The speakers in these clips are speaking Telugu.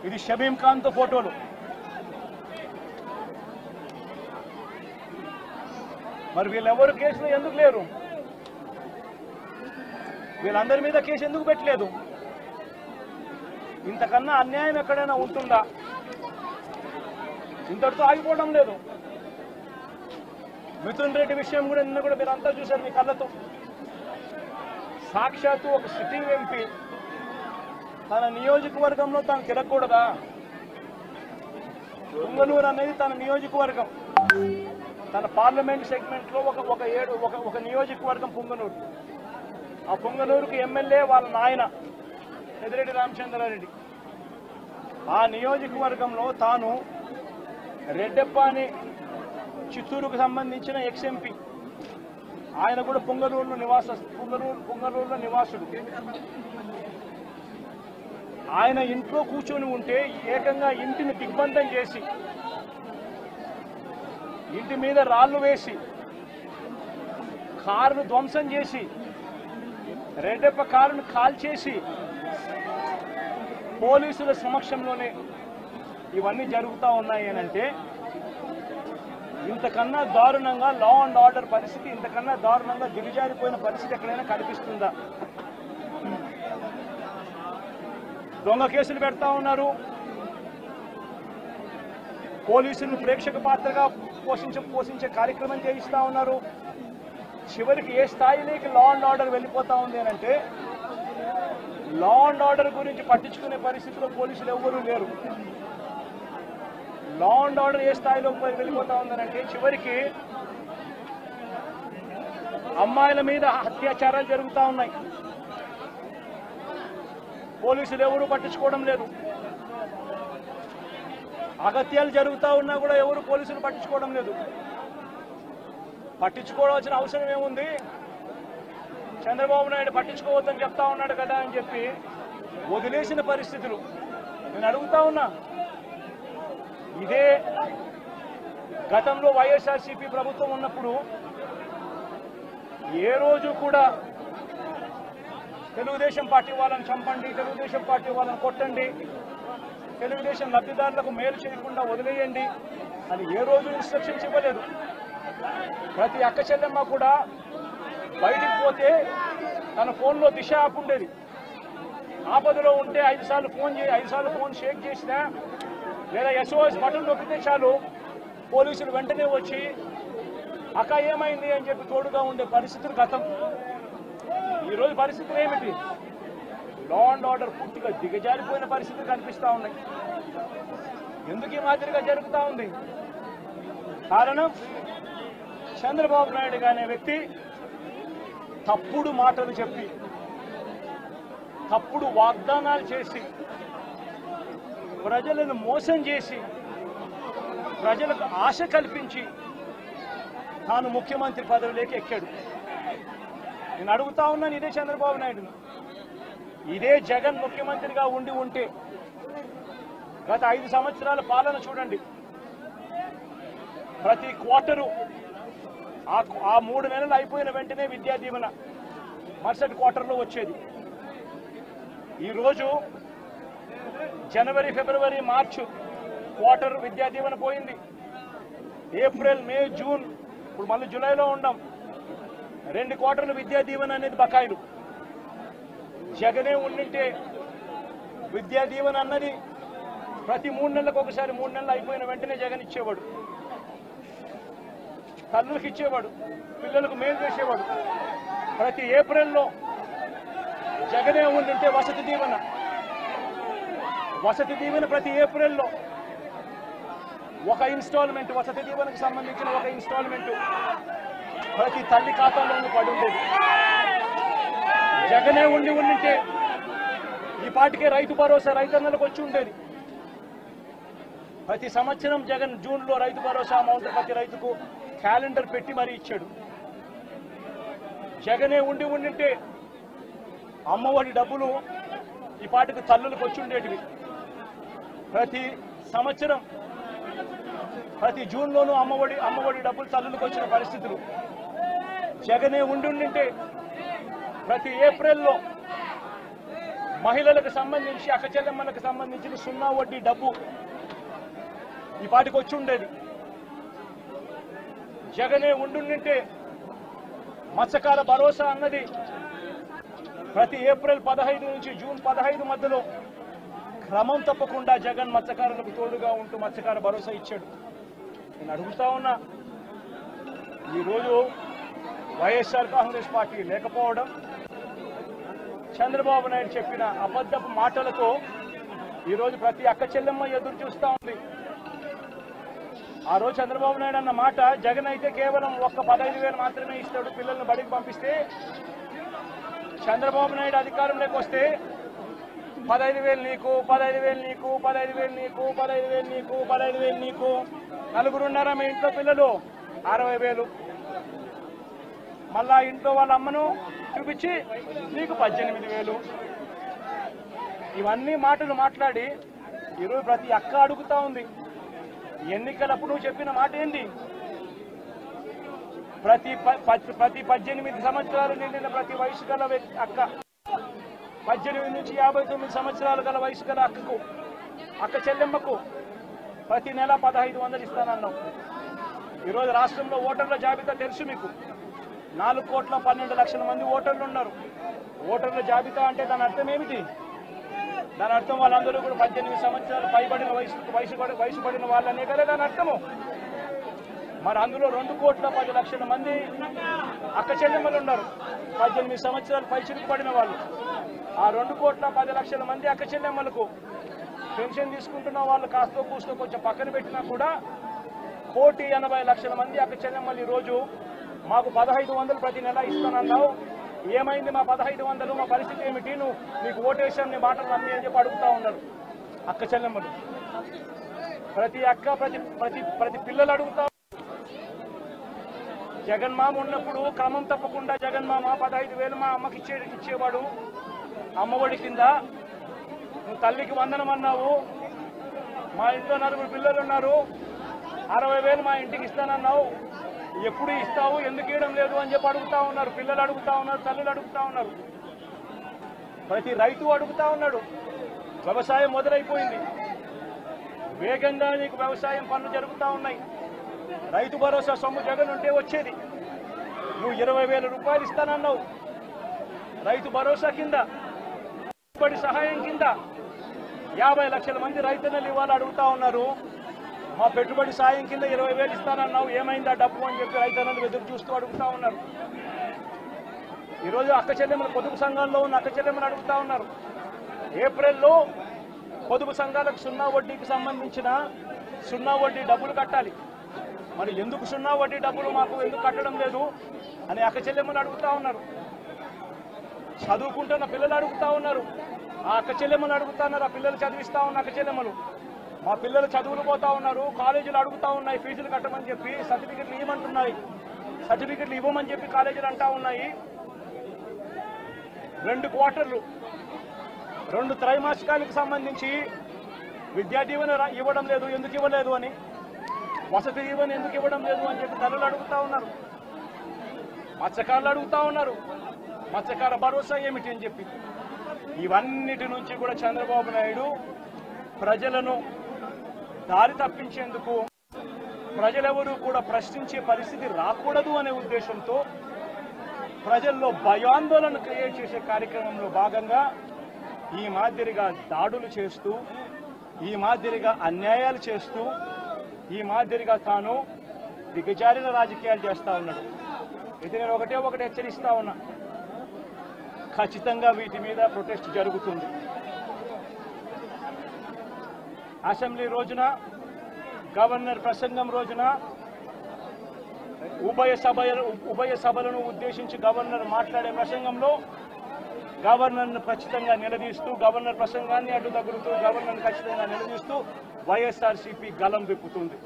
ఇది షమీం ఖాన్ తో ఫోటోలు. మరి వీళ్ళెవరు కేసులో ఎందుకు లేరు? వీళ్ళందరి మీద కేసు ఎందుకు పెట్టలేదు? ఇంతకన్నా అన్యాయం ఎక్కడైనా ఉంటుందా? ఇంతటితో ఆగిపోవడం లేదు. మిథున్ రెడ్డి విషయం కూడా నిన్న కూడా మీరు అంతా చూశారు మీ కళ్ళతో. సాక్షాత్తు ఒక సిట్టింగ్ ఎంపీ తన నియోజకవర్గంలో తాను తిరగకూడదా? పుంగనూరు అనేది తన నియోజకవర్గం, తన పార్లమెంట్ సెగ్మెంట్ లో ఒక నియోజకవర్గం పుంగనూరు. ఆ పుంగనూరుకు ఎమ్మెల్యే వాళ్ళ నాయన పెద్దిరెడ్డి రామచంద్రారెడ్డి. ఆ నియోజకవర్గంలో తాను రెడ్డెప్పని చిత్తూరుకు సంబంధించిన ఎక్స్ఎంపీ, ఆయన కూడా పుంగనూరులో నివాసుడు. ఆయన ఇంట్లో కూర్చొని ఉంటే ఏకంగా ఇంటిని దిగ్బంధం చేసి, ఇంటి మీద రాళ్లు వేసి, కారును ధ్వంసం చేసి, రెడ్డెప్ప కారును కాల్చేసి పోలీసుల సమక్షంలోనే ఇవన్నీ జరుగుతూ ఉన్నాయి అనంటే ఇంతకన్నా దారుణంగా లా అండ్ ఆర్డర్ పరిస్థితి, ఇంతకన్నా దారుణంగా దిగజారిపోయిన పరిస్థితి ఎక్కడైనా కనిపిస్తుందా? దొంగ కేసులు పెడతా ఉన్నారు, పోలీసులను ప్రేక్షక పాత్రగా పోషించే కార్యక్రమం చేయిస్తా ఉన్నారు. చివరికి ఏ స్థాయిలోకి లా అండ్ ఆర్డర్ వెళ్ళిపోతా ఉంది అంటే లా అండ్ ఆర్డర్ గురించి పట్టించుకునే పరిస్థితిలో పోలీసులు ఎవరూ లేరు. లా అండ్ ఆర్డర్ ఏ స్థాయిలో వెళ్ళిపోతా ఉందనంటే చివరికి అమ్మాయిల మీద అత్యాచారాలు జరుగుతూ ఉన్నాయి, పోలీసులు ఎవరు పట్టించుకోవడం లేదు. అగత్యాలు జరుగుతూ ఉన్నా కూడా ఎవరు పోలీసులు పట్టించుకోవడం లేదు. పట్టించుకోవాల్సిన అవసరం ఏముంది? చంద్రబాబు నాయుడు పట్టించుకోవద్దని చెప్తా ఉన్నాడు కదా అని చెప్పి వదిలేసిన పరిస్థితులు. నేను అడుగుతా ఉన్నా, ఇదే గతంలో వైఎస్ఆర్సీపీ ప్రభుత్వం ఉన్నప్పుడు ఏ రోజు కూడా తెలుగుదేశం పార్టీ వాళ్ళని చంపండి, తెలుగుదేశం పార్టీ వాళ్ళని కొట్టండి, తెలుగుదేశం లబ్ధిదారులకు మేలు చేయకుండా వదిలేయండి అని ఏ రోజు ఇన్స్ట్రక్షన్స్ ఇవ్వలేదు. ప్రతి అక్క చెల్లెమ్మ కూడా బయటికి పోతే తన ఫోన్లో దిశ యాప్ ఉండేది. ఆపదలో ఉంటే 5 సార్లు ఫోన్ షేక్ చేసినా లేదా SOS బటన్ నొక్కితే చాలు పోలీసులు వెంటనే వచ్చి అక్క ఏమైంది అని చెప్పి తోడుగా ఉండే పరిస్థితులు గతం. ఈరోజు పరిస్థితులు ఏమిటి? లా అండ్ ఆర్డర్ పూర్తిగా దిగజారిపోయిన పరిస్థితులు కనిపిస్తూ ఉన్నాయి. ఎందుకు ఈ మాదిరిగా జరుగుతూ ఉంది? కారణం చంద్రబాబు నాయుడు అనే వ్యక్తి తప్పుడు మాటలు చెప్పి, తప్పుడు వాగ్దానాలు చేసి, ప్రజలను మోసం చేసి, ప్రజలకు ఆశ కల్పించి తాను ముఖ్యమంత్రి పదవిలోకి ఎక్కాడు. నేను అడుగుతా ఉన్నాను ఇదే చంద్రబాబు నాయుడును, ఇదే జగన్ ముఖ్యమంత్రిగా ఉంటే గత 5 సంవత్సరాల పాలన చూడండి. ప్రతి క్వార్టరు ఆ 3 నెలలు అయిపోయిన వెంటనే విద్యా దీవెన మరుసటి క్వార్టర్లో వచ్చేది. ఈరోజు జనవరి, ఫిబ్రవరి, మార్చి క్వార్టర్ విద్యా దీవెన పోయింది. ఏప్రిల్, మే, జూన్, ఇప్పుడు మళ్ళీ జూలైలో ఉన్నాం. 2 క్వార్టర్లు విద్యా దీవెన అనేది బకాయిలు. జగనే ఉండింటే విద్యా దీవెన అన్నది ప్రతి 3 నెలలకు ఒకసారి, 3 నెలలు అయిపోయిన వెంటనే జగన్ ఇచ్చేవాడు. తల్లులకు ఇచ్చేవాడు, పిల్లలకు మేలు చేసేవాడు. ప్రతి ఏప్రిల్లో జగనే ఉండింటే వసతి దీవెన ప్రతి ఏప్రిల్లో ఒక ఇన్స్టాల్మెంట్, వసతి దీవెనకు సంబంధించిన ఒక ఇన్స్టాల్మెంట్ ప్రతి తల్లి ఖాతాలోనూ పడి ఉండేది. జగనే ఉండింటే ఈ పాటికే రైతు భరోసా రైతన్నలకు వచ్చి ఉండేది. ప్రతి సంవత్సరం జగన్ జూన్లో రైతు భరోసా అమౌంట్ ప్రతి రైతుకు క్యాలెండర్ పెట్టి మరీ ఇచ్చాడు. జగనే ఉండింటే అమ్మఒడి డబ్బులు ఈ పాటికి తల్లులకు వచ్చి ఉండేటివి. ప్రతి సంవత్సరం ప్రతి జూన్లోనూ అమ్మఒడి డబ్బులు తల్లులకు వచ్చిన పరిస్థితులు. జగనే ఉండింటే ప్రతి ఏప్రిల్లో మహిళలకు సంబంధించి అక్కచెల్లెమ్మలకు సంబంధించిన సున్నా వడ్డీ డబ్బు ఈ పాటికి వచ్చి ఉండేది. జగనే ఉండుంటే మత్స్యకార భరోసా అన్నది ప్రతి ఏప్రిల్ 15 నుంచి జూన్ 15 మధ్యలో క్రమం తప్పకుండా జగన్ మత్స్యకారులకు తోడుగా ఉంటూ మత్స్యకార భరోసా ఇచ్చాడు. నేను అడుగుతా ఉన్నా, ఈరోజు వైఎస్ఆర్ కాంగ్రెస్ పార్టీ లేకపోవడం, చంద్రబాబు నాయుడు చెప్పిన అబద్ధపు మాటలతో ఈరోజు ప్రతి అక్క చెల్లెమ్మ ఎదురు చూస్తూ ఉంది. ఆ రోజు చంద్రబాబు నాయుడు అన్న మాట, జగన్ అయితే కేవలం ఒక్క 15,000 మాత్రమే ఇస్తాడు పిల్లల్ని బడికి పంపిస్తే, చంద్రబాబు నాయుడు అధికారంలోకి వస్తే 15,000 నీకు, 15,000 నీకు, 15,000 నీకు, 15,000 నీకు, 15,000 నీకు, నలుగురున్నారా మీ ఇంట్లో పిల్లలు 60,000, మళ్ళా ఇంట్లో వాళ్ళ అమ్మను చూపించి నీకు 18,000. ఇవన్నీ మాటలు మాట్లాడి ఈరోజు ప్రతి అక్క అడుగుతా ఉంది. ఎన్నికలప్పుడు చెప్పిన మాట ఏంటి? ప్రతి 18 సంవత్సరాలు నిండిన ప్రతి వయసు గల అక్క, 18 నుంచి 59 సంవత్సరాలు గల వయసు గల అక్క చెల్లెమ్మకు ప్రతి నెల 1,500 ఇస్తానన్నాం. ఈరోజు రాష్ట్రంలో ఓటర్ల జాబితా తెలుసు మీకు. 4,12,00,000 మంది ఓటర్లు ఉన్నారు. ఓటర్ల జాబితా అంటే దాని అర్థం ఏమిటి? దాని అర్థం వాళ్ళందరూ కూడా 18 సంవత్సరాలు పైబడిన వయసు పడిన వాళ్ళనే కదా దాని అర్థము. మరి అందులో 2,10,00,000 మంది అక్క చెల్లెమ్మలు ఉన్నారు, 18 సంవత్సరాలు పైచిలుకు పడిన వాళ్ళు. ఆ 2,10,00,000 మంది అక్క చెల్లెమ్మలకు పెన్షన్ తీసుకుంటున్న వాళ్ళు కాస్తో కూస్తో కొంచెం పక్కన పెట్టినా కూడా 1,80,00,000 మంది అక్క చెల్లెమ్మలు ఈరోజు మాకు 1,500 ప్రతి నెల ఇస్తానన్నావు, ఏమైంది మా 1,500, మా పరిస్థితి ఏమిటి, నీకు ఓటేషన్ నీ మాటలు నమ్మి అని చెప్పి అడుగుతా ఉన్నారు అక్క చెల్లెమ్మలు. ప్రతి అక్క ప్రతి పిల్లలు అడుగుతా. జగన్మామ ఉన్నప్పుడు క్రమం తప్పకుండా జగన్మామ 15,000 మా అమ్మకి ఇచ్చేవాడు అమ్మఒడి కింద. నువ్వు తల్లికి వందనం అన్నావు, మా ఇంట్లో 9 పిల్లలు ఉన్నారు, 60,000 మా ఇంటికి ఇస్తానన్నావు, ఎప్పుడు ఇస్తావు, ఎందుకు ఇవ్వడం లేదు అని చెప్పి అడుగుతా ఉన్నారు. పిల్లలు అడుగుతా ఉన్నారు, తల్లులు అడుగుతా ఉన్నారు, ప్రతి రైతు అడుగుతా ఉన్నాడు. వ్యవసాయం మొదలైపోయింది, వేగంగా నీకు వ్యవసాయం పనులు జరుగుతూ ఉన్నాయి. రైతు భరోసా సొమ్ము జగన్ ఉంటే వచ్చేది. నువ్వు 20,000 రూపాయలు ఇస్తానన్నావు రైతు భరోసా కింద. పెట్టుబడి సహాయం కింద 50 లక్షల మంది రైతన్నలు ఇవాళ అడుగుతా ఉన్నారు, మా పెట్టుబడి సాయం కింద 20,000 ఇస్తానన్నావు, ఏమైందా డబ్బు అని చెప్పి రైతన్నలు ఎదురు చూస్తూ అడుగుతా ఉన్నారు. ఈరోజు అక్క చెల్లెమ్మలు పొదుపు సంఘాల్లో ఉన్న అక్క చెల్లెమ్మలు అడుగుతా ఉన్నారు. ఏప్రిల్లో పొదుపు సంఘాలకు సున్నా వడ్డీకి సంబంధించిన సున్నా వడ్డీ డబ్బులు కట్టాలి. మరి ఎందుకు సున్నా వడ్డీ డబ్బులు మాకు ఎందుకు కట్టడం లేదు అని అక్క చెల్లెమ్మలు అడుగుతా ఉన్నారు. చదువుకుంటున్న పిల్లలు అడుగుతా ఉన్నారు, ఆ అక్క చెల్లెమ్మలు అడుగుతా ఉన్నారు. ఆ పిల్లలు చదివిస్తా ఉన్న అక్క చెల్లెమ్మలు, మా పిల్లలు చదువులు పోతా ఉన్నారు, కాలేజీలు అడుగుతా ఉన్నాయి ఫీజులు కట్టమని చెప్పి, సర్టిఫికెట్లు ఇవ్వమంటున్నాయి, సర్టిఫికెట్లు ఇవ్వమని చెప్పి కాలేజీలు అంటా ఉన్నాయి. 2 క్వార్టర్లు 2 త్రైమాసికాలకు సంబంధించి విద్యా దీవెన ఇవ్వడం లేదు, ఎందుకు ఇవ్వలేదు అని, వసతి దీవెన ఎందుకు ఇవ్వడం లేదు అని చెప్పి తల్లులు అడుగుతా ఉన్నారు. మత్స్యకారులు అడుగుతా ఉన్నారు, మత్స్యకార భరోసా ఏమిటి అని చెప్పి. ఇవన్నిటి నుంచి కూడా చంద్రబాబు నాయుడు ప్రజలను దారి తప్పించేందుకు, ప్రజలెవరూ కూడా ప్రశ్నించే పరిస్థితి రాకూడదు అనే ఉద్దేశంతో ప్రజల్లో భయాందోళన క్రియేట్ చేసే కార్యక్రమంలో భాగంగా ఈ మాదిరిగా దాడులు చేస్తూ, ఈ మాదిరిగా అన్యాయాలు చేస్తూ, ఈ మాదిరిగా తాను దిగజారిన రాజకీయాలు చేస్తా ఉన్నాడు. ఇది నేను ఒకటే హెచ్చరిస్తా ఉన్నా, ఖచ్చితంగా వీటి మీద ప్రొటెస్ట్ జరుగుతుంది. అసెంబ్లీ రోజున, గవర్నర్ ప్రసంగం రోజున ఉభయ సభలను ఉద్దేశించి గవర్నర్ మాట్లాడే ప్రసంగంలో గవర్నర్ను ఖచ్చితంగా నిలదీస్తూ, గవర్నర్ ప్రసంగాన్ని అడ్డు తగులుతూ, గవర్నర్ను ఖచ్చితంగా నిలదీస్తూ వైఎస్ఆర్సీపీ గలం విప్పుతుంది.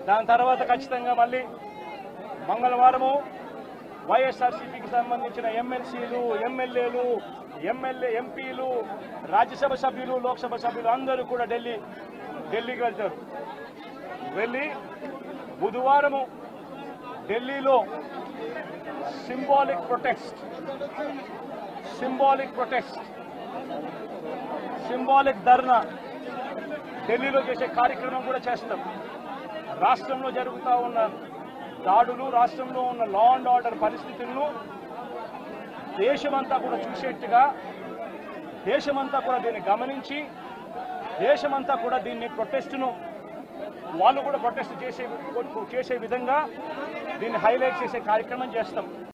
దాని తర్వాత ఖచ్చితంగా మళ్ళీ మంగళవారము వైఎస్ఆర్సీపీకి సంబంధించిన ఎమ్మెల్సీలు, ఎమ్మెల్యేలు, ఎంపీలు, రాజ్యసభ సభ్యులు, లోక్సభ సభ్యులు అందరూ కూడా ఢిల్లీకి వెళ్తారు. వెళ్ళి బుధవారము ఢిల్లీలో సింబాలిక్ సింబాలిక్ ప్రొటెస్ట్, సింబాలిక్ ధర్నా ఢిల్లీలో చేసే కార్యక్రమం కూడా చేస్తాం. రాష్ట్రంలో జరుగుతూ ఉన్న దాడులు, రాష్ట్రంలో ఉన్న లా అండ్ ఆర్డర్ పరిస్థితులను దేశమంతా కూడా చూసేట్టుగా, దేశమంతా కూడా దీన్ని గమనించి, దేశమంతా కూడా దీన్ని ప్రొటెస్ట్ను వాళ్ళు కూడా ప్రొటెస్ట్ చేసే విధంగా దీన్ని హైలైట్ చేసే కార్యక్రమం చేస్తాం.